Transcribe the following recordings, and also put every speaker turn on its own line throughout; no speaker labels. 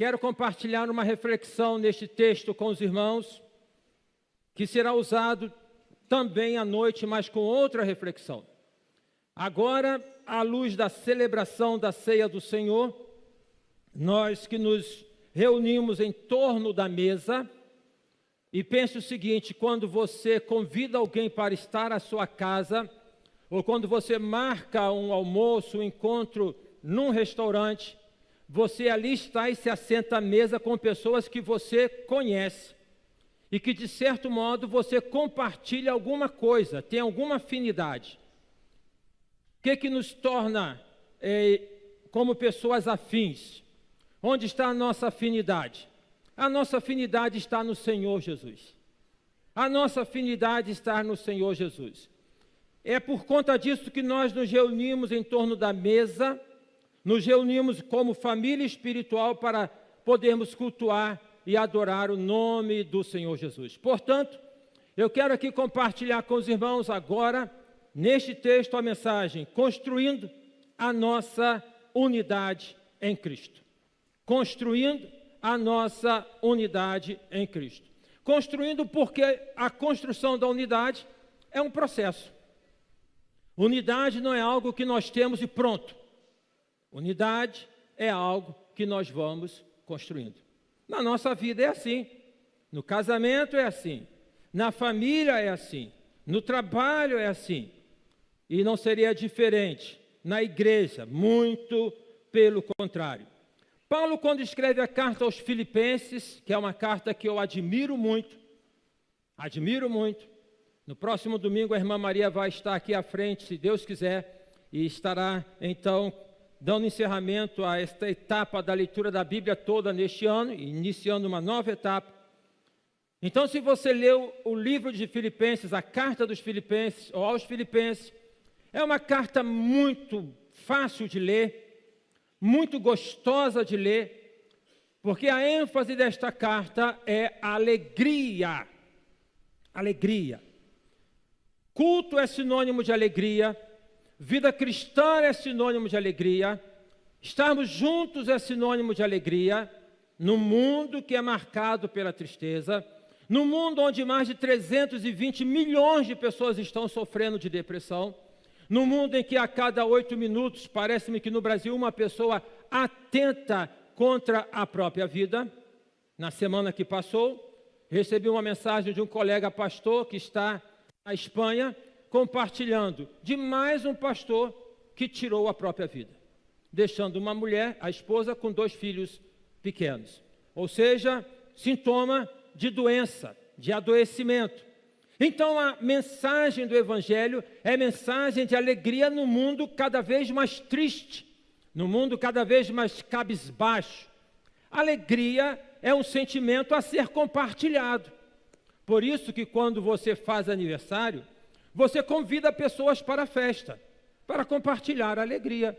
quero compartilhar uma reflexão neste texto com os irmãos, que será usado também à noite, mas com outra reflexão. Agora, à luz da celebração da ceia do Senhor, nós que nos reunimos em torno da mesa, e pense o seguinte: quando você convida alguém para estar à sua casa, ou quando você marca um almoço, um encontro num restaurante, você ali está e se assenta à mesa com pessoas que você conhece, e que de certo modo você compartilha alguma coisa, tem alguma afinidade. O que nos torna como pessoas afins? Onde está a nossa afinidade? A nossa afinidade está no Senhor Jesus. A nossa afinidade está no Senhor Jesus. É por conta disso que nós nos reunimos em torno da mesa, nos reunimos como família espiritual para podermos cultuar e adorar o nome do Senhor Jesus. Portanto, eu quero aqui compartilhar com os irmãos agora, neste texto, a mensagem: construindo a nossa unidade em Cristo. Construindo a nossa unidade em Cristo. Construindo porque a construção da unidade é um processo. Unidade não é algo que nós temos e pronto. Unidade é algo que nós vamos construindo. Na nossa vida é assim. No casamento é assim. Na família é assim. No trabalho é assim. E não seria diferente na igreja, muito pelo contrário. Paulo, quando escreve a carta aos Filipenses, que é uma carta que eu admiro muito, no próximo domingo a irmã Maria vai estar aqui à frente, se Deus quiser, e estará então dando encerramento a esta etapa da leitura da Bíblia toda neste ano, iniciando uma nova etapa. Então, se você leu o livro de Filipenses, a carta dos Filipenses, ou aos Filipenses, é uma carta muito fácil de ler, muito gostosa de ler, porque a ênfase desta carta é alegria. Alegria. Culto é sinônimo de alegria, vida cristã é sinônimo de alegria, estarmos juntos é sinônimo de alegria, no mundo que é marcado pela tristeza, no mundo onde mais de 320 milhões de pessoas estão sofrendo de depressão, no mundo em que a cada 8 minutos, parece-me que no Brasil, uma pessoa atenta contra a própria vida. Na semana que passou, recebi uma mensagem de um colega pastor que está na Espanha, compartilhando de mais um pastor que tirou a própria vida, deixando uma mulher, a esposa, com 2 filhos pequenos. Ou seja, sintoma de doença, de adoecimento. Então, a mensagem do Evangelho é mensagem de alegria no mundo cada vez mais triste, no mundo cada vez mais cabisbaixo. Alegria é um sentimento a ser compartilhado. Por isso que quando você faz aniversário, você convida pessoas para a festa, para compartilhar a alegria.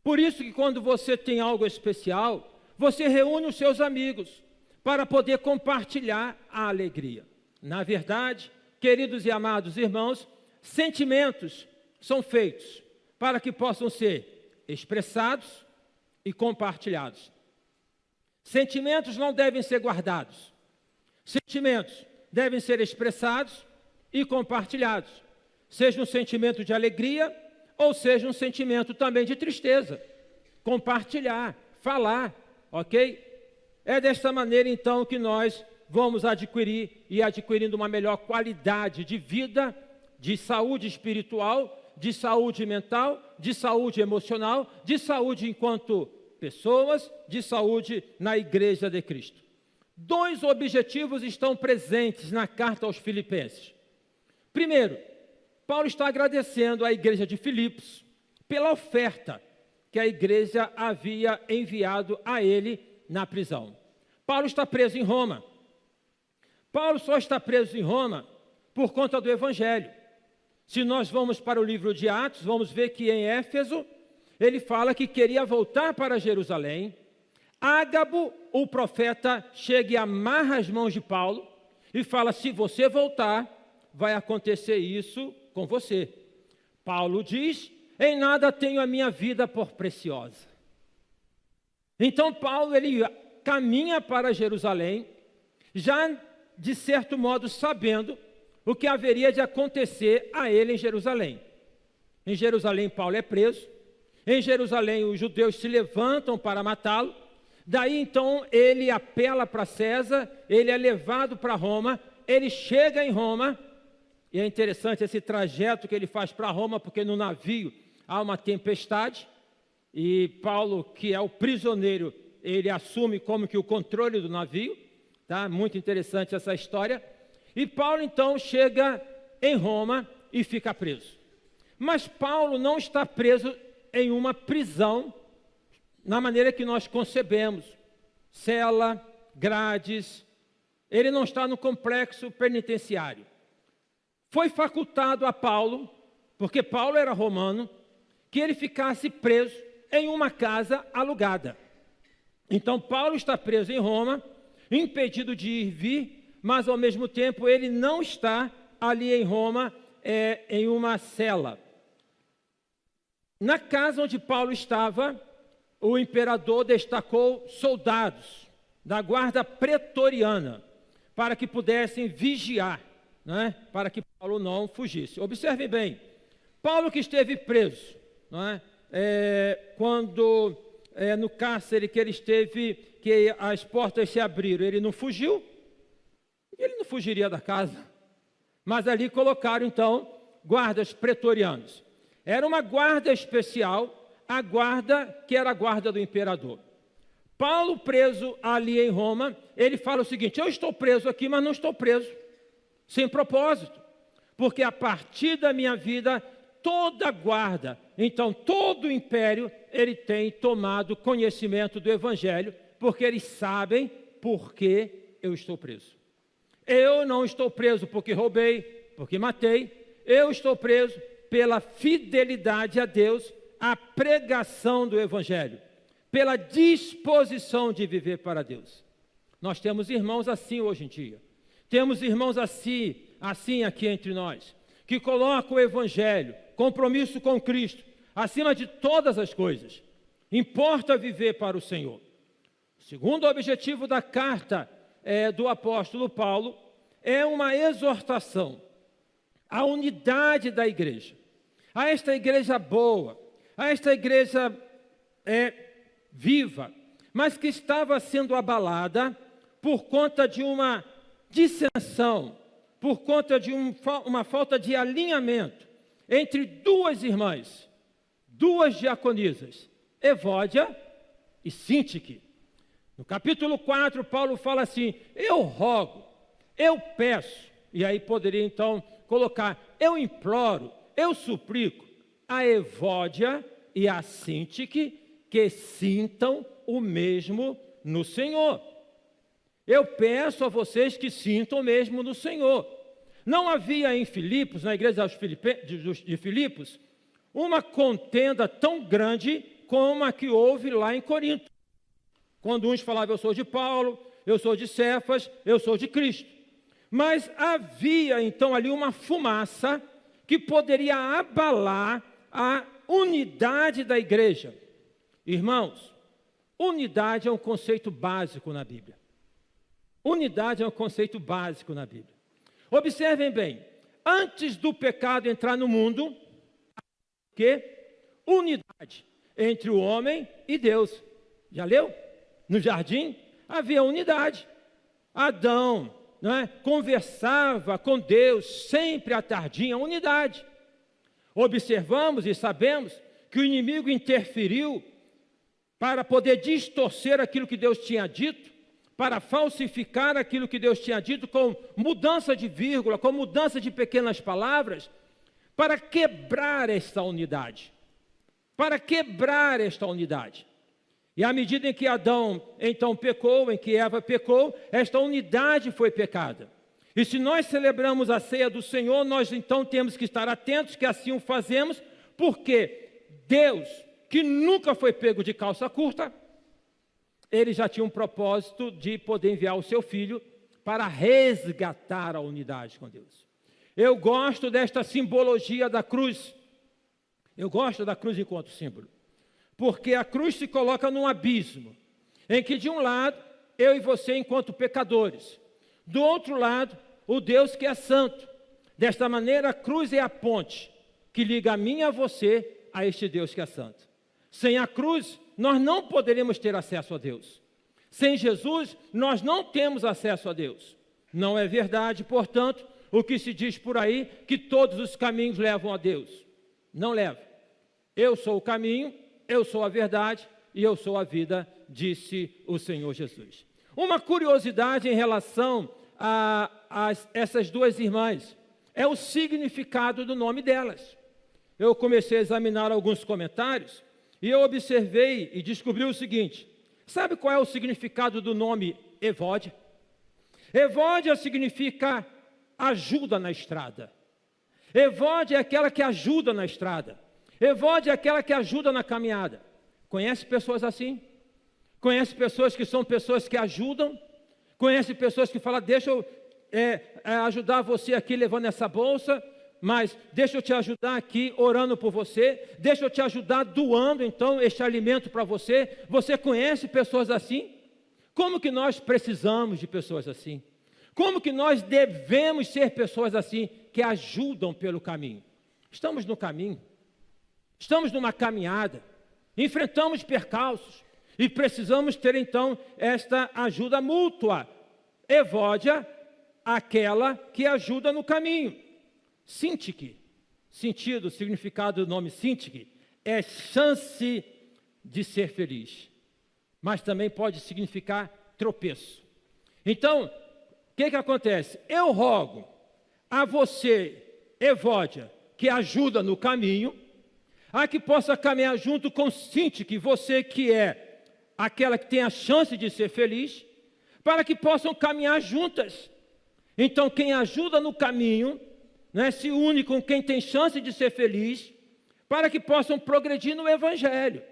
Por isso que quando você tem algo especial, você reúne os seus amigos para poder compartilhar a alegria. Na verdade, queridos e amados irmãos, sentimentos são feitos para que possam ser expressados e compartilhados. Sentimentos não devem ser guardados. Sentimentos devem ser expressados e compartilhados. Seja um sentimento de alegria ou seja um sentimento também de tristeza. Compartilhar, falar, ok? É desta maneira então que nós vamos adquirir e adquirindo uma melhor qualidade de vida, de saúde espiritual, de saúde mental, de saúde emocional, de saúde enquanto pessoas, de saúde na Igreja de Cristo. 2 objetivos estão presentes na carta aos Filipenses. Primeiro, Paulo está agradecendo à igreja de Filipos pela oferta que a igreja havia enviado a ele na prisão. Paulo está preso em Roma. Paulo só está preso em Roma por conta do Evangelho. Se nós vamos para o livro de Atos, vamos ver que em Éfeso, ele fala que queria voltar para Jerusalém. Ágabo, o profeta, chega e amarra as mãos de Paulo e fala: se você voltar, vai acontecer isso com você. Paulo diz: em nada tenho a minha vida por preciosa. Então Paulo ele caminha para Jerusalém, já de certo modo sabendo o que haveria de acontecer a ele em Jerusalém. Em Jerusalém Paulo é preso, em Jerusalém os judeus se levantam para matá-lo, daí então ele apela para César, ele é levado para Roma, ele chega em Roma, e é interessante esse trajeto que ele faz para Roma, porque no navio há uma tempestade, e Paulo, que é o prisioneiro, ele assume como que o controle do navio, tá? Muito interessante essa história. E Paulo então chega em Roma e fica preso. Mas Paulo não está preso em uma prisão, na maneira que nós concebemos, cela, grades, ele não está no complexo penitenciário. Foi facultado a Paulo, porque Paulo era romano, que ele ficasse preso em uma casa alugada. Então Paulo está preso em Roma, impedido de ir e vir, mas ao mesmo tempo ele não está ali em Roma em uma cela. Na casa onde Paulo estava, o imperador destacou soldados da guarda pretoriana para que pudessem vigiar, né, para que Paulo não fugisse. Observem bem, Paulo que esteve preso, não é? Quando no cárcere que ele esteve, que as portas se abriram, ele não fugiu, ele não fugiria da casa, mas ali colocaram então guardas pretorianos. Era uma guarda especial, a guarda que era a guarda do imperador. Paulo preso ali em Roma, ele fala o seguinte: eu estou preso aqui, mas não estou preso sem propósito, porque a partir da minha vida, toda a guarda, então todo o império, ele tem tomado conhecimento do Evangelho, porque eles sabem por que eu estou preso. Eu não estou preso porque roubei, porque matei, eu estou preso pela fidelidade a Deus, a pregação do Evangelho, pela disposição de viver para Deus. Nós temos irmãos assim hoje em dia. Temos irmãos assim aqui entre nós, que colocam o Evangelho, compromisso com Cristo, acima de todas as coisas. Importa viver para o Senhor. O segundo objetivo da carta do apóstolo Paulo é uma exortação à unidade da igreja, a esta igreja boa, a esta igreja viva, mas que estava sendo abalada por conta de uma dissensão, por conta de uma falta de alinhamento entre duas irmãs, duas diaconisas, Evódia e Síntique. No capítulo 4, Paulo fala assim: eu rogo, eu peço, e aí poderia então colocar: eu imploro, eu suplico a Evódia e a Síntique que sintam o mesmo no Senhor. Eu peço a vocês que sintam o mesmo no Senhor. Não havia em Filipos, na igreja de Filipos, uma contenda tão grande como a que houve lá em Corinto. Quando uns falavam: eu sou de Paulo, eu sou de Cefas, eu sou de Cristo. Mas havia então ali uma fumaça que poderia abalar a unidade da igreja. Irmãos, unidade é um conceito básico na Bíblia. Unidade é um conceito básico na Bíblia. Observem bem, antes do pecado entrar no mundo, que unidade entre o homem e Deus. Já leu? No jardim havia unidade. Adão, conversava com Deus sempre à tardinha, unidade. Observamos e sabemos que o inimigo interferiu para poder distorcer aquilo que Deus tinha dito, para falsificar aquilo que Deus tinha dito com mudança de vírgula, com mudança de pequenas palavras, para quebrar esta unidade. Para quebrar esta unidade. E à medida em que Adão então pecou, em que Eva pecou, esta unidade foi pecada. E se nós celebramos a ceia do Senhor, nós então temos que estar atentos que assim o fazemos, porque Deus, que nunca foi pego de calça curta, ele já tinha um propósito de poder enviar o seu Filho para resgatar a unidade com Deus. Eu gosto desta simbologia da cruz. Eu gosto da cruz enquanto símbolo. Porque a cruz se coloca num abismo. em que de um lado, eu e você enquanto pecadores, do outro lado, o Deus que é santo. Desta maneira, a cruz é a ponte que liga a mim e a você a este Deus que é santo. Sem a cruz, nós não poderíamos ter acesso a Deus. Sem Jesus, nós não temos acesso a Deus. Não é verdade, portanto, o que se diz por aí, que todos os caminhos levam a Deus. Não leva. Eu sou o caminho, eu sou a verdade e eu sou a vida, disse o Senhor Jesus. Uma curiosidade em relação a essas duas irmãs é o significado do nome delas. Eu comecei a examinar alguns comentários e eu observei e descobri o seguinte: sabe qual é o significado do nome Evódia? Evódia significa ajuda na estrada. Evódia é aquela que ajuda na estrada. Evódia é aquela que ajuda na caminhada. Conhece pessoas assim? Conhece pessoas que são pessoas que ajudam? Conhece pessoas que falam, deixa eu ajudar você aqui levando essa bolsa, mas deixa eu te ajudar aqui orando por você, deixa eu te ajudar doando então este alimento para você. Você conhece pessoas assim? Como que nós precisamos de pessoas assim? Como que nós devemos ser pessoas assim, que ajudam pelo caminho? Estamos no caminho, estamos numa caminhada, enfrentamos percalços e precisamos ter então esta ajuda mútua. Evódia, aquela que ajuda no caminho. Sintique, sentido, significado do nome Sintique, é chance de ser feliz, mas também pode significar tropeço. Então, o que acontece? Eu rogo a você, Evódia, que ajuda no caminho, a que possa caminhar junto com Sintique, você que é aquela que tem a chance de ser feliz, para que possam caminhar juntas. Então, quem ajuda no caminho, né, se une com quem tem chance de ser feliz, para que possam progredir no Evangelho.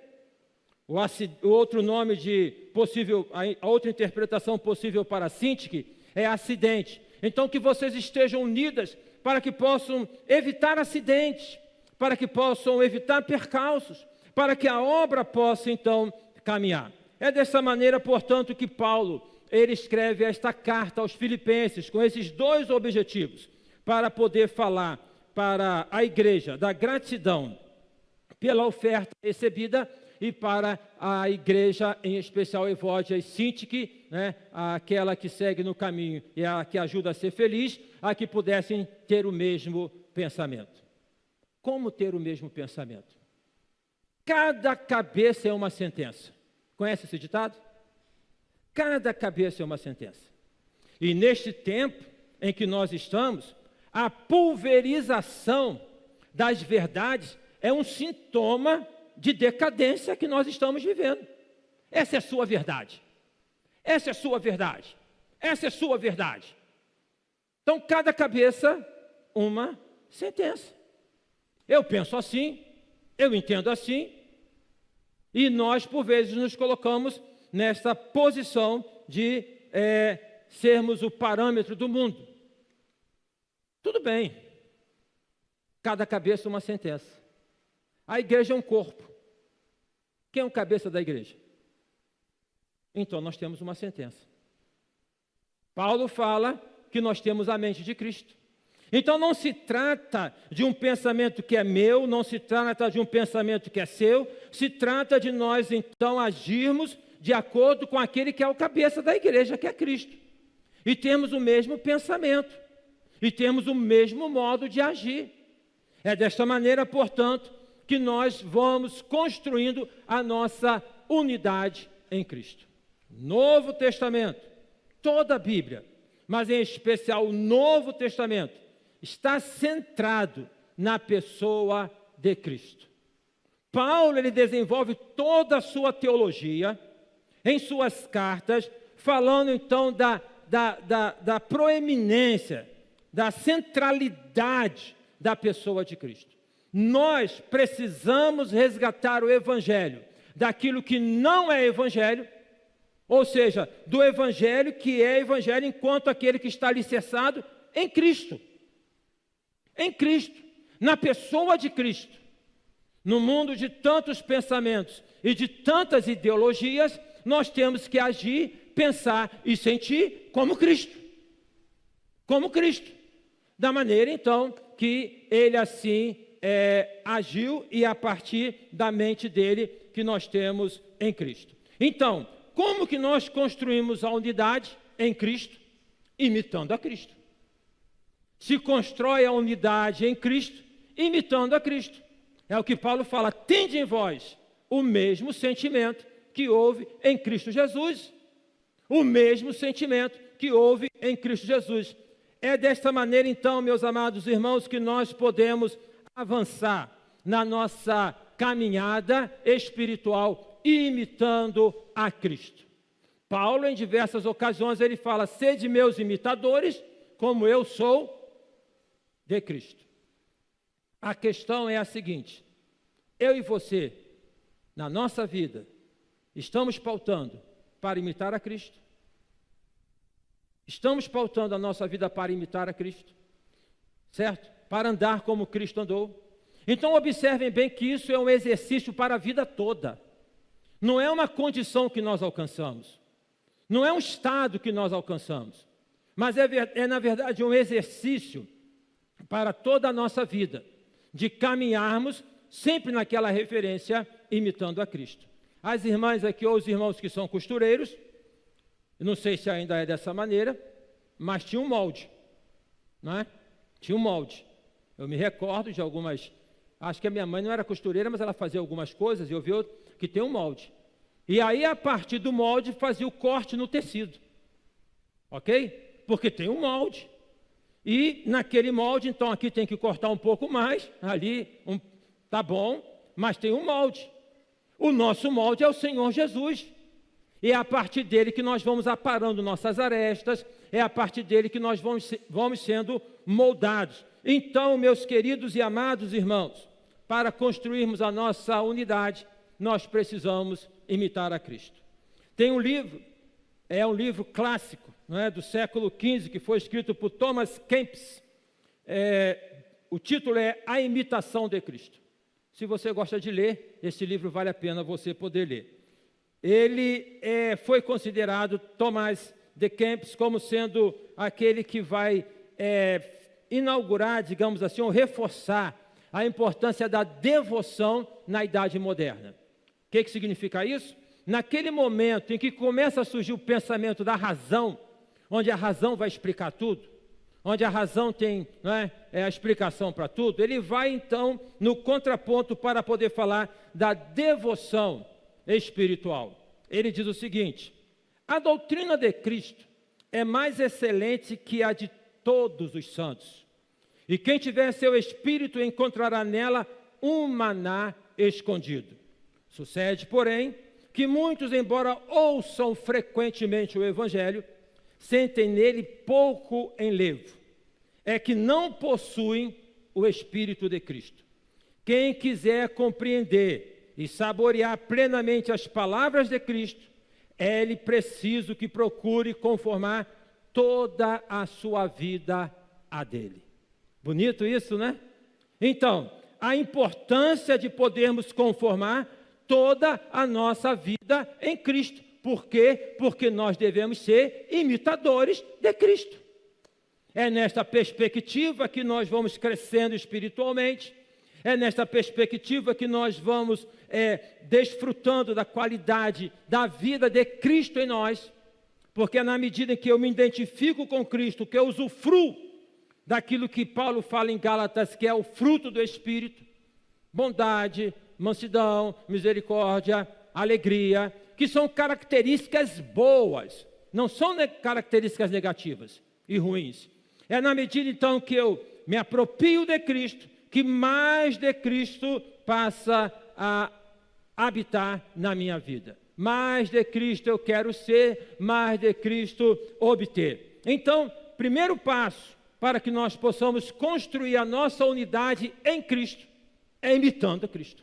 O outro nome de possível, a outra interpretação possível para Sintique é acidente. Então, que vocês estejam unidas para que possam evitar acidentes, para que possam evitar percalços, para que a obra possa, então, caminhar. É dessa maneira, portanto, que Paulo, ele escreve esta carta aos Filipenses, com esses dois objetivos, para poder falar para a igreja da gratidão pela oferta recebida e para a igreja, em especial Evódia e Sintique, né, aquela que segue no caminho e a que ajuda a ser feliz, a que pudessem ter o mesmo pensamento. Como ter o mesmo pensamento? Cada cabeça é uma sentença. Conhece esse ditado? Cada cabeça é uma sentença. E neste tempo em que nós estamos, a pulverização das verdades é um sintoma de decadência que nós estamos vivendo. Essa é a sua verdade. Essa é a sua verdade. Essa é a sua verdade. Então, cada cabeça, uma sentença. Eu penso assim, eu entendo assim, e nós, por vezes, nos colocamos nessa posição de sermos o parâmetro do mundo. Tudo bem. Cada cabeça uma sentença. A igreja é um corpo. Quem é o cabeça da igreja? Então, nós temos uma sentença. Paulo fala que nós temos a mente de Cristo. Então, não se trata de um pensamento que é meu, não se trata de um pensamento que é seu, se trata de nós, então, agirmos de acordo com aquele que é o cabeça da igreja, que é Cristo. E temos o mesmo pensamento, e temos o mesmo modo de agir. É desta maneira, portanto, que nós vamos construindo a nossa unidade em Cristo. Novo Testamento, toda a Bíblia, mas em especial o Novo Testamento, está centrado na pessoa de Cristo. Paulo, ele desenvolve toda a sua teologia em suas cartas, falando então da proeminência, da centralidade da pessoa de Cristo. Nós precisamos resgatar o Evangelho daquilo que não é Evangelho, ou seja, do Evangelho que é Evangelho enquanto aquele que está alicerçado em Cristo. Em Cristo, na pessoa de Cristo. No mundo de tantos pensamentos e de tantas ideologias, nós temos que agir, pensar e sentir como Cristo. Como Cristo. Da maneira, então, que ele assim agiu e a partir da mente dele que nós temos em Cristo. Então, como que nós construímos a unidade em Cristo? Imitando a Cristo. Se constrói a unidade em Cristo, imitando a Cristo. É o que Paulo fala, tende em vós o mesmo sentimento que houve em Cristo Jesus. O mesmo sentimento que houve em Cristo Jesus. É desta maneira, então, meus amados irmãos, que nós podemos avançar na nossa caminhada espiritual, imitando a Cristo. Paulo, em diversas ocasiões, ele fala, sede meus imitadores, como eu sou de Cristo. A questão é a seguinte, eu e você, na nossa vida, estamos pautando para imitar a Cristo? Estamos pautando a nossa vida para imitar a Cristo? Certo? Para andar como Cristo andou? Então observem bem que isso é um exercício para a vida toda. Não é uma condição que nós alcançamos. Não é um estado que nós alcançamos. Mas é na verdade um exercício para toda a nossa vida, de caminharmos sempre naquela referência, imitando a Cristo. As irmãs aqui, ou os irmãos que são costureiros, não sei se ainda é dessa maneira, mas tinha um molde, não é? Tinha um molde. Eu me recordo de algumas, acho que a minha mãe não era costureira, mas ela fazia algumas coisas, e eu vi que tem um molde. E aí, a partir do molde, fazia o corte no tecido, ok? Porque tem um molde. E naquele molde, então aqui tem que cortar um pouco mais, ali, tá bom, mas tem um molde. O nosso molde é o Senhor Jesus. E é a partir dele que nós vamos aparando nossas arestas, é a partir dele que nós vamos sendo moldados. Então, meus queridos e amados irmãos, para construirmos a nossa unidade, nós precisamos imitar a Cristo. Tem um livro, é um livro clássico, não é, do século XV, que foi escrito por Thomas Kempis. O título é A Imitação de Cristo. Se você gosta de ler, esse livro vale a pena você poder ler. Ele foi considerado, Thomas de Kempis, como sendo aquele que vai inaugurar, digamos assim, ou reforçar a importância da devoção na idade moderna. O que significa isso? Naquele momento em que começa a surgir o pensamento da razão, onde a razão vai explicar tudo, onde a razão tem, não é, a explicação para tudo, ele vai então no contraponto para poder falar da devoção espiritual. Ele diz o seguinte: a doutrina de Cristo é mais excelente que a de todos os santos, e quem tiver seu espírito encontrará nela um maná escondido. Sucede, porém, que muitos, embora ouçam frequentemente o Evangelho, sentem nele pouco enlevo. É que não possuem o Espírito de Cristo. Quem quiser compreender e saborear plenamente as palavras de Cristo, é-lhe preciso que procure conformar toda a sua vida a dele. Bonito isso, né? Então, a importância de podermos conformar toda a nossa vida em Cristo. Por quê? Porque nós devemos ser imitadores de Cristo. É nesta perspectiva que nós vamos crescendo espiritualmente, é nesta perspectiva que nós vamos desfrutando da qualidade da vida de Cristo em nós, porque na medida em que eu me identifico com Cristo, que eu usufruo daquilo que Paulo fala em Gálatas, que é o fruto do Espírito, bondade, mansidão, misericórdia, alegria, que são características boas, não são características negativas e ruins. É na medida então que eu me aproprio de Cristo, que mais de Cristo passa a habitar na minha vida. Mais de Cristo eu quero ser, mais de Cristo obter. Então, primeiro passo para que nós possamos construir a nossa unidade em Cristo é imitando a Cristo.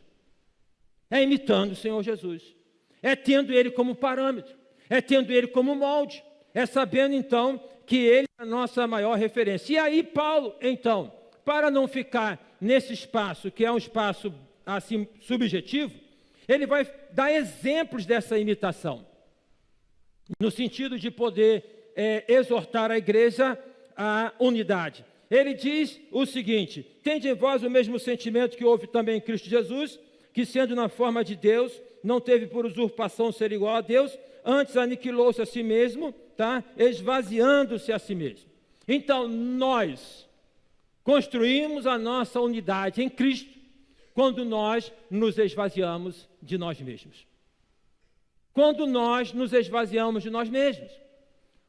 É imitando o Senhor Jesus. É tendo Ele como parâmetro. É tendo Ele como molde. É sabendo então que Ele é a nossa maior referência. E aí Paulo, então, para não ficar nesse espaço, que é um espaço assim subjetivo, ele vai dar exemplos dessa imitação. no sentido de poder exortar a igreja à unidade. Ele diz o seguinte: tende em vós o mesmo sentimento que houve também em Cristo Jesus, que sendo na forma de Deus, não teve por usurpação ser igual a Deus, antes aniquilou-se a si mesmo, tá? Esvaziando-se a si mesmo. Então, nós construímos a nossa unidade em Cristo quando nós nos esvaziamos de nós mesmos. Quando nós nos esvaziamos de nós mesmos.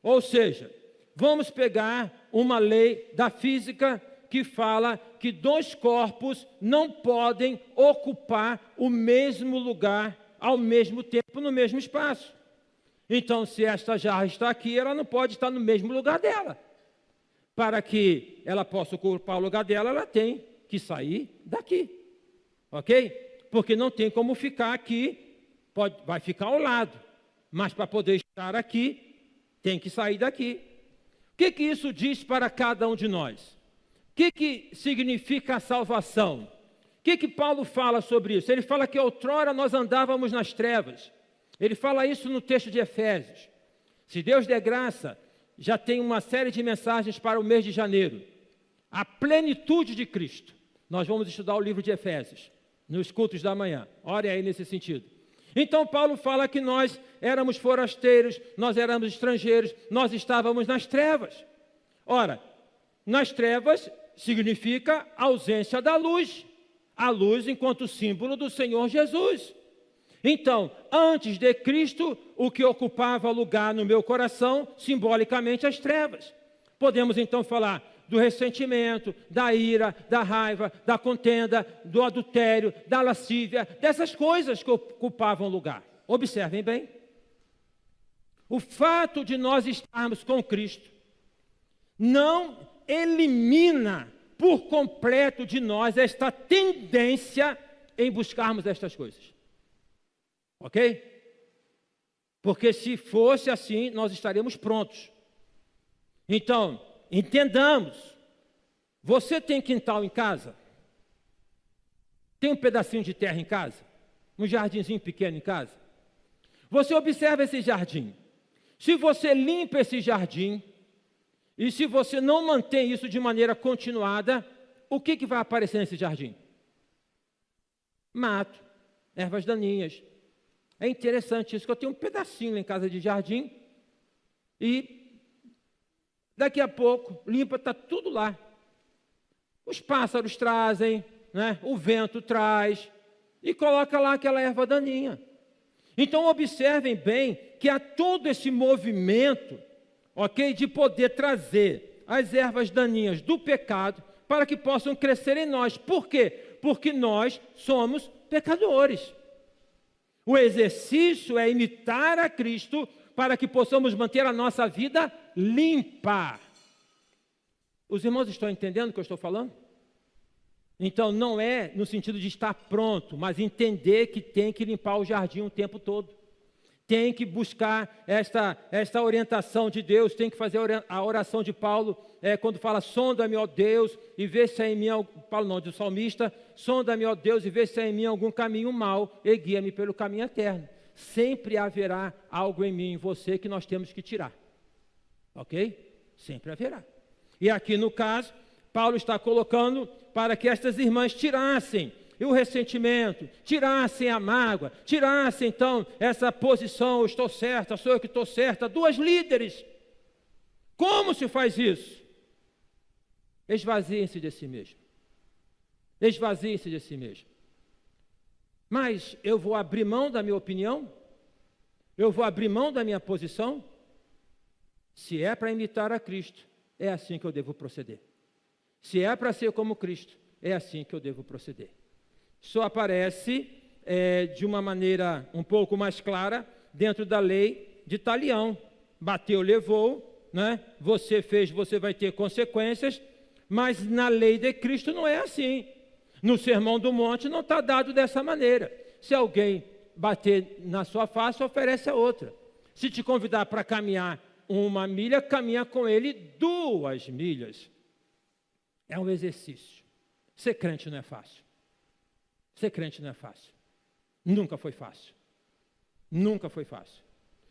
Ou seja, vamos pegar uma lei da física que fala que dois corpos não podem ocupar o mesmo lugar ao mesmo tempo, no mesmo espaço. Então, se esta jarra está aqui, ela não pode estar no mesmo lugar dela. Para que ela possa ocupar o lugar dela, ela tem que sair daqui. Ok? Porque não tem como ficar aqui, vai ficar ao lado. Mas para poder estar aqui, tem que sair daqui. O que isso diz para cada um de nós? O que significa a salvação? O que Paulo fala sobre isso? Ele fala que outrora nós andávamos nas trevas. Ele fala isso no texto de Efésios. Se Deus der graça, já tem uma série de mensagens para o mês de janeiro. A plenitude de Cristo. Nós vamos estudar o livro de Efésios, nos cultos da manhã. Ore aí nesse sentido. Então Paulo fala que nós éramos forasteiros, nós éramos estrangeiros, nós estávamos nas trevas. Ora, nas trevas significa ausência da luz. A luz enquanto símbolo do Senhor Jesus. Então, antes de Cristo, o que ocupava lugar no meu coração, simbolicamente as trevas. Podemos então falar do ressentimento, da ira, da raiva, da contenda, do adultério, da lascívia, dessas coisas que ocupavam lugar. Observem bem. O fato de nós estarmos com Cristo não elimina por completo de nós esta tendência em buscarmos estas coisas. Ok? Porque se fosse assim, nós estaríamos prontos. Então, entendamos. Você tem quintal em casa? Tem um pedacinho de terra em casa? Um jardinzinho pequeno em casa? Você observa esse jardim. Se você limpa esse jardim, e se você não mantém isso de maneira continuada, o que vai aparecer nesse jardim? Mato, ervas daninhas. É interessante isso, que eu tenho um pedacinho lá em casa de jardim, e daqui a pouco, limpa, está tudo lá. Os pássaros trazem, né? O vento traz, e coloca lá aquela erva daninha. Então, observem bem que há todo esse movimento, ok, de poder trazer as ervas daninhas do pecado para que possam crescer em nós. Por quê? Porque nós somos pecadores. O exercício é imitar a Cristo para que possamos manter a nossa vida limpa. Os irmãos estão entendendo o que eu estou falando? Então, não é no sentido de estar pronto, mas entender que tem que limpar o jardim o tempo todo. Tem que buscar esta orientação de Deus, tem que fazer a oração de Paulo, quando fala, sonda-me, ó Deus, e vê se há em mim, Paulo não, do salmista, sonda-me, ó Deus, e vê se há em mim algum caminho mau, e guia-me pelo caminho eterno. Sempre haverá algo em mim e em você que nós temos que tirar. Ok? Sempre haverá. E aqui no caso, Paulo está colocando para que estas irmãs tirassem o ressentimento, tirassem a mágoa, tirassem então essa posição, eu estou certa, sou eu que estou certa, duas líderes. Como se faz isso? Esvaziem-se de si mesmo. Esvaziem-se de si mesmo. Mas eu vou abrir mão da minha opinião? Eu vou abrir mão da minha posição? Se é para imitar a Cristo, é assim que eu devo proceder. Se é para ser como Cristo, é assim que eu devo proceder. Só aparece de uma maneira um pouco mais clara dentro da lei de talião. Bateu, levou, né? Você fez, você vai ter consequências, mas na lei de Cristo não é assim. No Sermão do Monte não está dado dessa maneira. Se alguém bater na sua face, oferece a outra. Se te convidar para caminhar 1 milha, caminha com ele 2 milhas. É um exercício. Ser crente não é fácil. Ser crente não é fácil. Nunca foi fácil. Nunca foi fácil.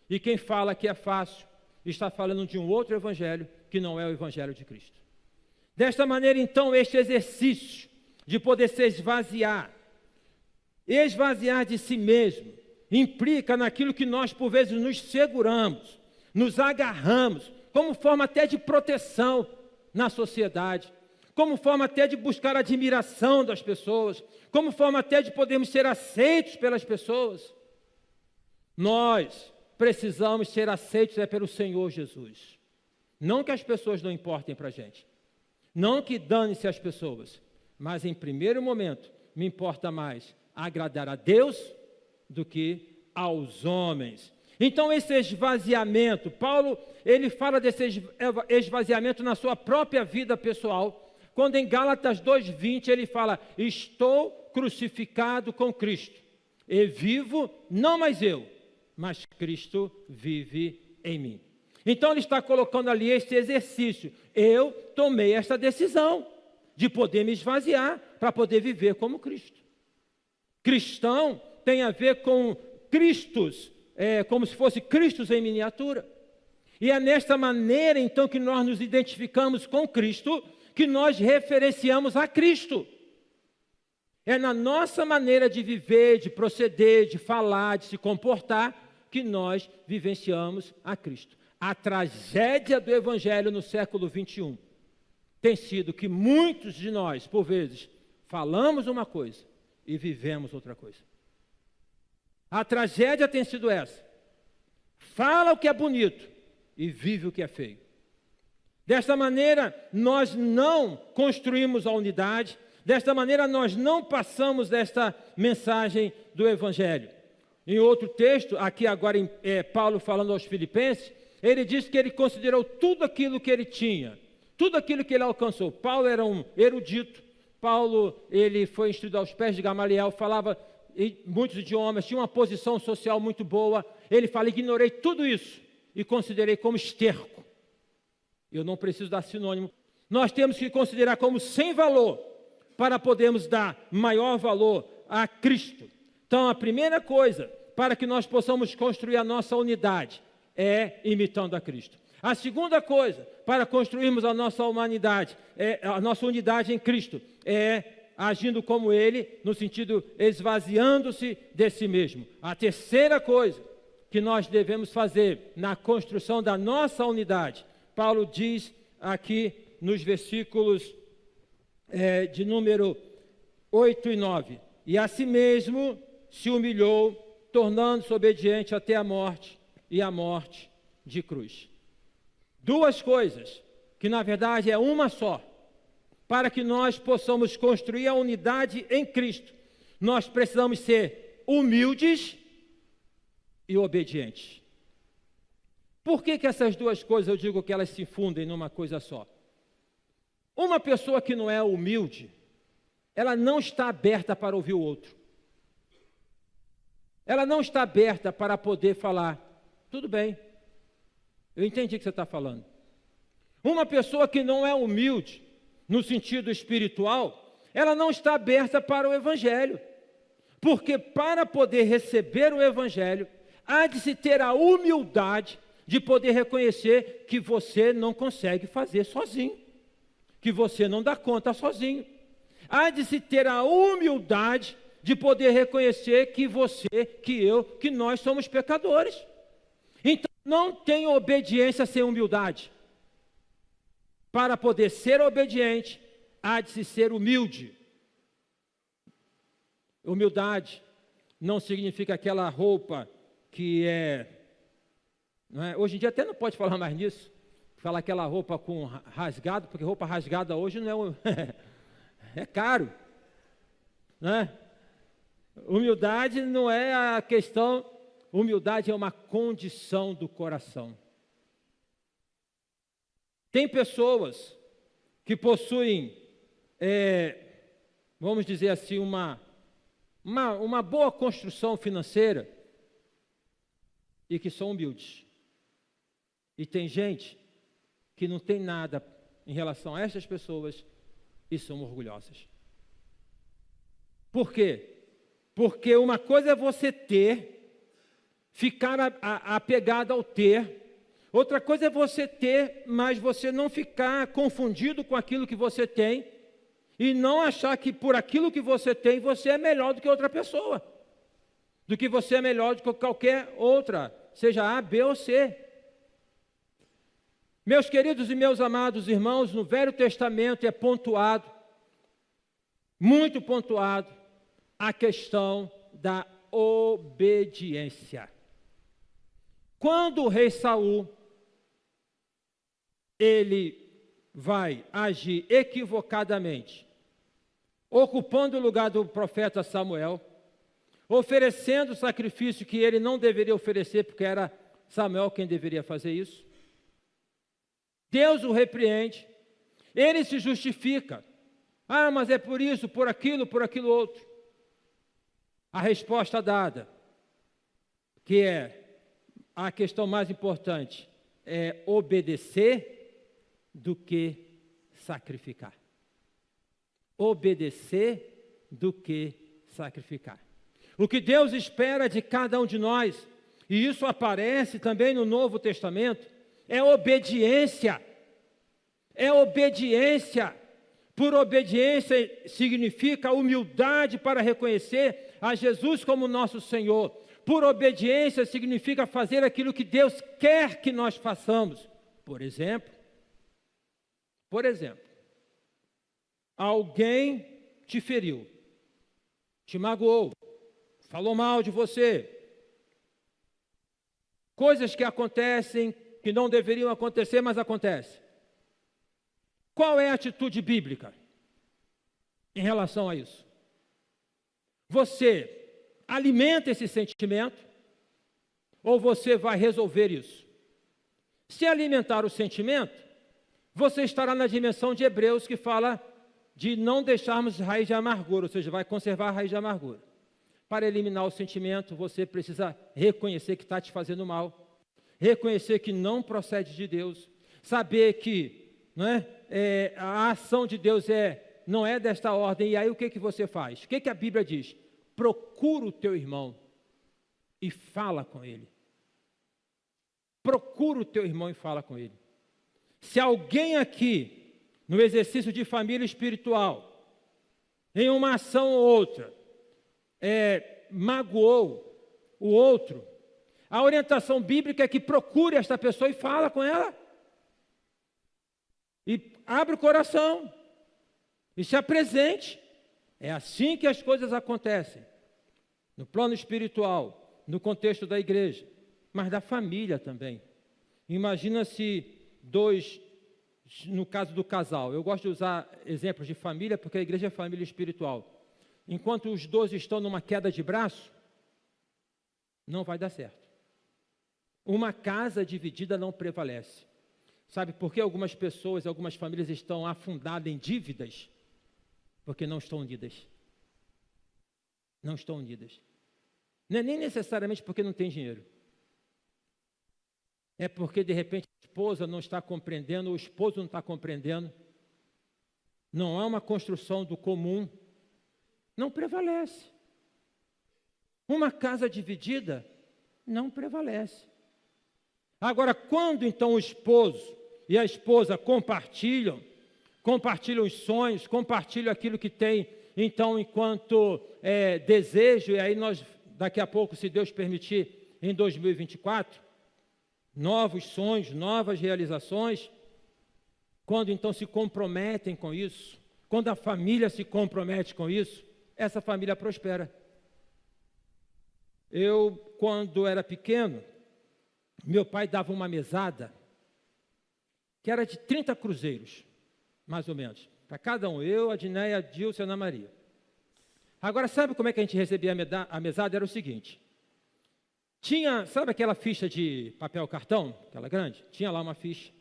E quem fala que é fácil, está falando de um outro evangelho, que não é o evangelho de Cristo. Desta maneira, então, este exercício de poder se esvaziar de si mesmo, implica naquilo que nós, por vezes, nos seguramos, nos agarramos, como forma até de proteção na sociedade, como forma até de buscar a admiração das pessoas, como forma até de podermos ser aceitos pelas pessoas. Nós precisamos ser aceitos pelo Senhor Jesus. Não que as pessoas não importem para a gente, não que dane-se as pessoas, mas em primeiro momento me importa mais agradar a Deus do que aos homens. Então esse esvaziamento, Paulo, ele fala desse esvaziamento na sua própria vida pessoal, quando em Gálatas 2:20 ele fala: estou crucificado com Cristo, e vivo não mais eu, mas Cristo vive em mim. Então ele está colocando ali este exercício. Eu tomei esta decisão de poder me esvaziar para poder viver como Cristo. Cristão tem a ver com Cristos, como se fosse Cristos em miniatura. E é nesta maneira então que nós nos identificamos com Cristo, que nós referenciamos a Cristo. É na nossa maneira de viver, de proceder, de falar, de se comportar, que nós vivenciamos a Cristo. A tragédia do Evangelho no século 21 tem sido que muitos de nós, por vezes, falamos uma coisa e vivemos outra coisa. A tragédia tem sido essa. Fala o que é bonito e vive o que é feio. Desta maneira, nós não construímos a unidade. Desta maneira, nós não passamos desta mensagem do Evangelho. Em outro texto, aqui agora Paulo falando aos Filipenses, ele diz que ele considerou tudo aquilo que ele tinha, tudo aquilo que ele alcançou. Paulo era um erudito. Paulo, ele foi instruído aos pés de Gamaliel, falava muitos idiomas, tinha uma posição social muito boa. Ele fala: ignorei tudo isso e considerei como esterco. Eu não preciso dar sinônimo. Nós temos que considerar como sem valor para podermos dar maior valor a Cristo. Então, a primeira coisa para que nós possamos construir a nossa unidade é imitando a Cristo. A segunda coisa para construirmos a nossa humanidade, a nossa unidade em Cristo, é agindo como Ele, no sentido esvaziando-se de si mesmo. A terceira coisa que nós devemos fazer na construção da nossa unidade, Paulo diz aqui nos versículos de número 8 e 9: e a si mesmo se humilhou, tornando-se obediente até a morte, e a morte de cruz. Duas coisas, que na verdade é uma só. Para que nós possamos construir a unidade em Cristo, nós precisamos ser humildes e obedientes. Por que essas duas coisas eu digo que elas se fundem numa coisa só? Uma pessoa que não é humilde, ela não está aberta para ouvir o outro. Ela não está aberta para poder falar: tudo bem, eu entendi o que você está falando. Uma pessoa que não é humilde, no sentido espiritual, ela não está aberta para o Evangelho. Porque para poder receber o Evangelho, há de se ter a humildade de poder reconhecer que você não consegue fazer sozinho, que você não dá conta sozinho. Há de se ter a humildade de poder reconhecer que você, que eu, que nós somos pecadores. Então, não tem obediência sem humildade. Para poder ser obediente, há de se ser humilde. Humildade não significa aquela roupa que não é, hoje em dia até não pode falar mais nisso, falar aquela roupa com rasgado, porque roupa rasgada hoje não é caro, né? Humildade não é a questão, humildade é uma condição do coração. Tem pessoas que possuem, vamos dizer assim, uma boa construção financeira e que são humildes. E tem gente que não tem nada em relação a essas pessoas e são orgulhosas. Por quê? Porque uma coisa é você ter ficar apegado ao ter. Outra coisa é você ter, mas você não ficar confundido com aquilo que você tem e não achar que por aquilo que você tem, você é melhor do que outra pessoa, do que você é melhor do que qualquer outra, seja A, B ou C. Meus queridos e meus amados irmãos, no Velho Testamento é pontuado, muito pontuado, a questão da obediência. Quando o rei Saul, ele vai agir equivocadamente, ocupando o lugar do profeta Samuel, oferecendo o sacrifício que ele não deveria oferecer, porque era Samuel quem deveria fazer isso. Deus o repreende, ele se justifica. Ah, mas é por isso, por aquilo outro. A resposta dada, que é a questão mais importante, é obedecer do que sacrificar. Obedecer do que sacrificar. O que Deus espera de cada um de nós, e isso aparece também no Novo Testamento, é obediência. É obediência. Por obediência significa humildade para reconhecer a Jesus como nosso Senhor. Por obediência significa fazer aquilo que Deus quer que nós façamos. Por exemplo, alguém te feriu, te magoou, falou mal de você. Coisas que acontecem, que não deveriam acontecer, mas acontecem. Qual é a atitude bíblica em relação a isso? Você alimenta esse sentimento ou você vai resolver isso? Se alimentar o sentimento, você estará na dimensão de Hebreus que fala de não deixarmos raiz de amargura, ou seja, vai conservar a raiz de amargura. Para eliminar o sentimento, você precisa reconhecer que está te fazendo mal, reconhecer que não procede de Deus, saber que a ação de Deus não é desta ordem. E aí o que você faz? O que a Bíblia diz? Procura o teu irmão e fala com ele. Procura o teu irmão e fala com ele. Se alguém aqui, no exercício de família espiritual, em uma ação ou outra, magoou o outro, a orientação bíblica é que procure esta pessoa e fala com ela. E abre o coração e se apresente. É assim que as coisas acontecem, no plano espiritual, no contexto da igreja, mas da família também. Imagina se no caso do casal, eu gosto de usar exemplos de família, porque a igreja é família espiritual. Enquanto os dois estão numa queda de braço, não vai dar certo. Uma casa dividida não prevalece. Sabe por que algumas pessoas, algumas famílias estão afundadas em dívidas? Porque não estão unidas. Não estão unidas. Não é nem necessariamente porque não tem dinheiro. É porque, de repente, a esposa não está compreendendo, o esposo não está compreendendo. Não é uma construção do comum. Não prevalece. Uma casa dividida não prevalece. Agora, quando então o esposo e a esposa compartilham os sonhos, compartilham aquilo que tem, então, enquanto desejo, e aí nós, daqui a pouco, se Deus permitir, em 2024, novos sonhos, novas realizações, quando então se comprometem com isso, quando a família se compromete com isso, essa família prospera. Eu, quando era pequeno, meu pai dava uma mesada que era de 30 cruzeiros, mais ou menos, para cada um, eu, a Dinéia, a Dilce e a Ana Maria. Agora, sabe como é que a gente recebia a mesada? Era o seguinte, sabe aquela ficha de papel cartão, aquela grande? Tinha lá uma ficha,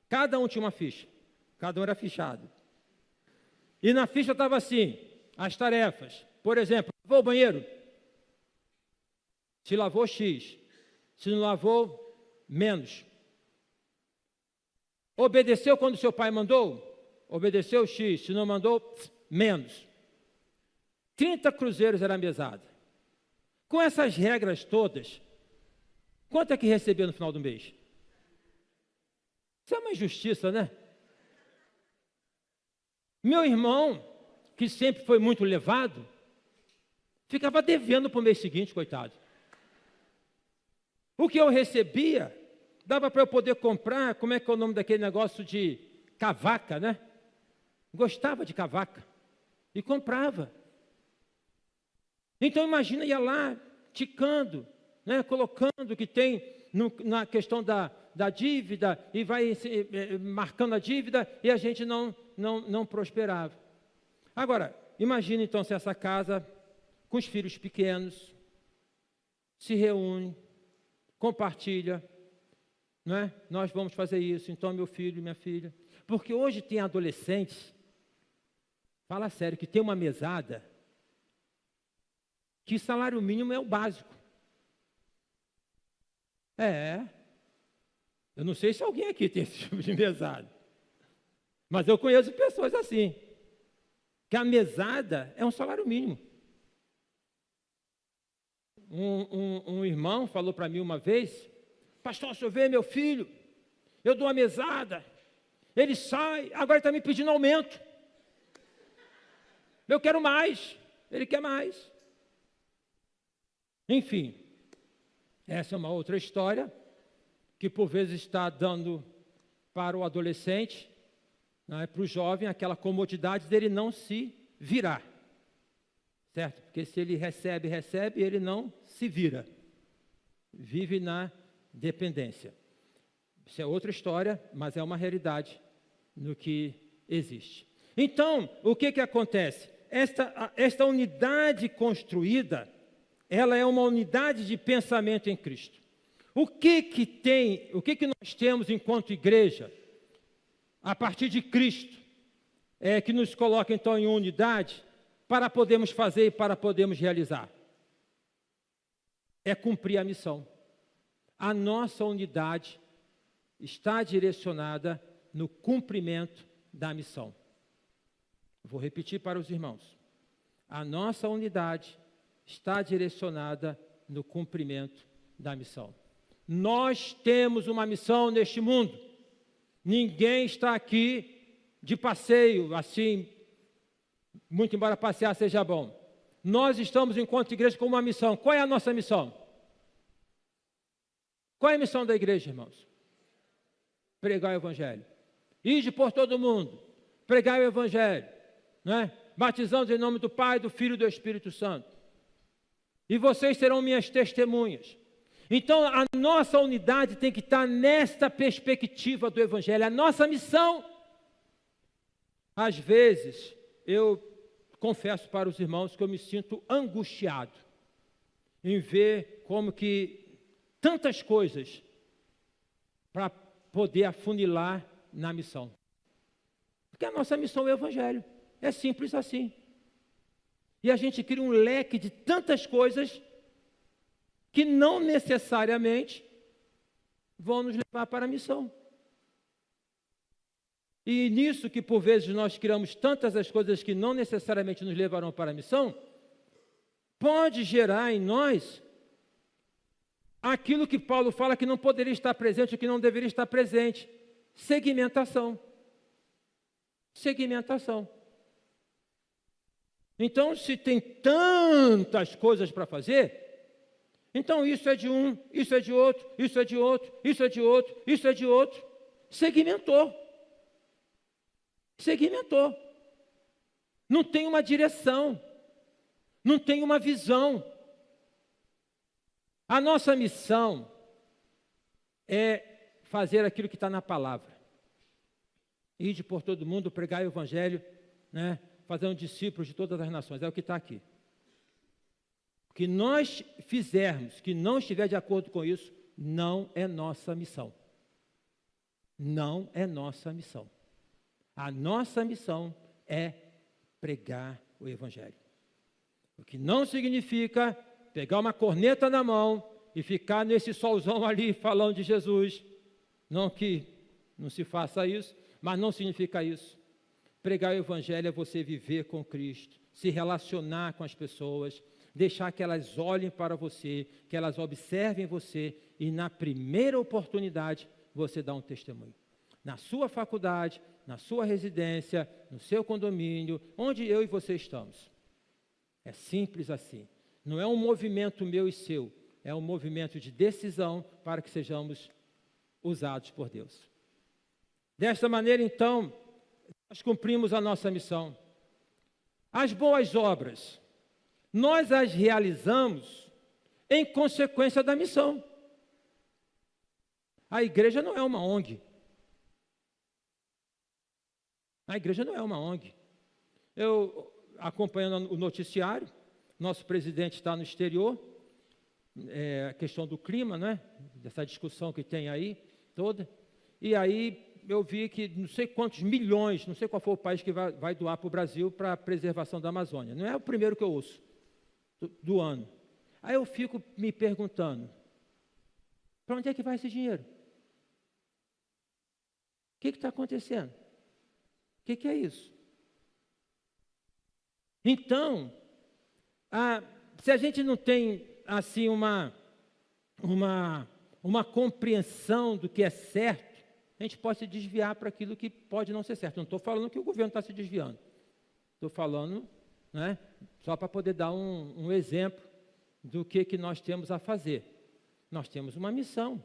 cada um tinha uma ficha, cada um era fichado. E na ficha estava assim, as tarefas, por exemplo, lavou o banheiro, se lavou X, se não lavou, menos. Obedeceu quando seu pai mandou? Obedeceu X, se não mandou, menos. 30 cruzeiros era a mesada. Com essas regras todas, Quanto é que recebeu no final do mês? Isso é uma injustiça, né? Meu irmão, que sempre foi muito levado, ficava devendo para o mês seguinte, coitado. O que eu recebia, dava para eu poder comprar, como é que é o nome daquele negócio de cavaca, né? Gostava de cavaca e comprava. Então imagina, ia lá, ticando, né? Colocando o que tem na questão da dívida, e vai marcando a dívida, e a gente não prosperava. Agora, imagine então se essa casa, com os filhos pequenos, se reúne, compartilha, não é? Nós vamos fazer isso, então meu filho e minha filha. Porque hoje tem adolescentes, fala sério, que tem uma mesada, que salário mínimo é o básico. Eu não sei se alguém aqui tem esse tipo de mesada, mas eu conheço pessoas assim, que a mesada é um salário mínimo. Um irmão falou para mim uma vez: pastor, o senhor vê meu filho, eu dou uma mesada, ele sai, agora está me pedindo aumento. Eu quero mais, ele quer mais. Enfim, essa é uma outra história, que por vezes está dando para o adolescente, né, para o jovem, aquela comodidade dele não se virar. Certo? Porque se ele recebe, ele não se vira. Vive na dependência. Isso é outra história, mas é uma realidade no que existe. Então, o que acontece? Esta unidade construída, ela é uma unidade de pensamento em Cristo. O que nós temos enquanto igreja, a partir de Cristo, que nos coloca então em unidade, para podermos fazer e para podermos realizar? É cumprir a missão. A nossa unidade está direcionada no cumprimento da missão. Vou repetir para os irmãos. A nossa unidade está direcionada no cumprimento da missão. Nós temos uma missão neste mundo. Ninguém está aqui de passeio, assim, muito embora passear seja bom. Nós estamos, enquanto igreja, com uma missão. Qual é a nossa missão? Qual é a missão da igreja, irmãos? Pregar o Evangelho. Ide por todo mundo, pregar o Evangelho, né? Batizando em nome do Pai, do Filho e do Espírito Santo. E vocês serão minhas testemunhas. Então, a nossa unidade tem que estar nesta perspectiva do Evangelho. A nossa missão. Às vezes, eu confesso para os irmãos que eu me sinto angustiado em ver como que tantas coisas para poder afunilar na missão. Porque a nossa missão é o Evangelho. É simples assim. E a gente cria um leque de tantas coisas que não necessariamente vão nos levar para a missão. E nisso que por vezes nós criamos tantas as coisas que não necessariamente nos levarão para a missão, pode gerar em nós aquilo que Paulo fala que não poderia estar presente, o que não deveria estar presente: segmentação. Segmentação. Então, se tem tantas coisas para fazer, então isso é de um, isso é de outro, isso é de outro, isso é de outro, isso é de outro. Segmentou. Segmentou. Não tem uma direção, não tem uma visão. A nossa missão é fazer aquilo que está na palavra. Ide por todo mundo, pregar o Evangelho, né? Fazendo discípulos de todas as nações. É o que está aqui. O que nós fizermos que não estiver de acordo com isso, não é nossa missão. Não é nossa missão. A nossa missão é pregar o Evangelho. O que não significa pegar uma corneta na mão e ficar nesse solzão ali falando de Jesus. Não que não se faça isso, mas não significa isso. Pregar o Evangelho é você viver com Cristo, se relacionar com as pessoas, deixar que elas olhem para você, que elas observem você e na primeira oportunidade você dá um testemunho. Na sua faculdade, na sua residência, no seu condomínio, onde eu e você estamos. É simples assim. Não é um movimento meu e seu, é um movimento de decisão para que sejamos usados por Deus. Desta maneira, então, nós cumprimos a nossa missão. As boas obras, nós as realizamos em consequência da missão. A igreja não é uma ONG. A igreja não é uma ONG. Eu, acompanhando o noticiário, nosso presidente está no exterior, a questão do clima, né? Dessa discussão que tem aí toda, e aí eu vi que não sei quantos milhões, não sei qual foi o país que vai doar para o Brasil para a preservação da Amazônia. Não é o primeiro que eu ouço do ano. Aí eu fico me perguntando, para onde é que vai esse dinheiro? O que está acontecendo? O que é isso? Então, se a gente não tem assim uma compreensão do que é certo, a gente pode se desviar para aquilo que pode não ser certo. Não estou falando que o governo está se desviando. Estou falando, né, só para poder dar um exemplo do que nós temos a fazer. Nós temos uma missão.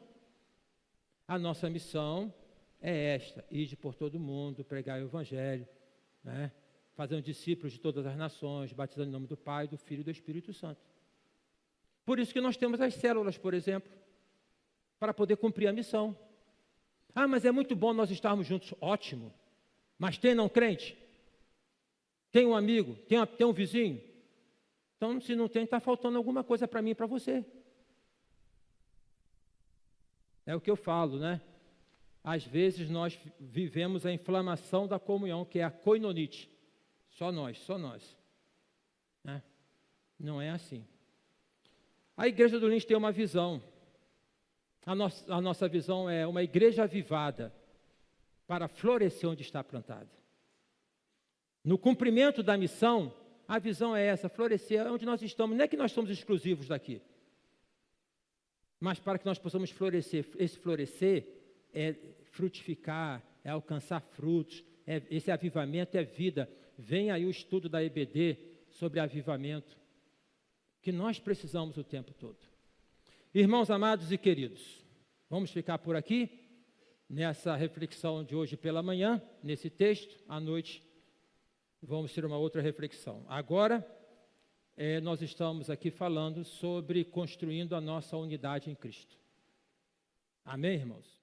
A nossa missão é esta: ide por todo mundo, pregar o Evangelho, né, fazendo discípulos de todas as nações, batizando em nome do Pai, do Filho e do Espírito Santo. Por isso que nós temos as células, por exemplo, para poder cumprir a missão. Ah, mas é muito bom nós estarmos juntos. Ótimo. Mas tem não crente? Tem um amigo? Tem um vizinho? Então, se não tem, está faltando alguma coisa para mim e para você. É o que eu falo, né? Às vezes nós vivemos a inflamação da comunhão, que é a koinonite. Só nós. Né? Não é assim. A Igreja do Lins tem uma visão. A nossa visão é uma igreja avivada para florescer onde está plantada. No cumprimento da missão, a visão é essa: florescer onde nós estamos. Não é que nós somos exclusivos daqui, mas para que nós possamos florescer. Esse florescer é frutificar, é alcançar frutos, esse avivamento é vida. Vem aí o estudo da EBD sobre avivamento, que nós precisamos o tempo todo. Irmãos amados e queridos, vamos ficar por aqui, nessa reflexão de hoje pela manhã, nesse texto. À noite vamos ter uma outra reflexão. Agora, nós estamos aqui falando sobre construindo a nossa unidade em Cristo. Amém, irmãos?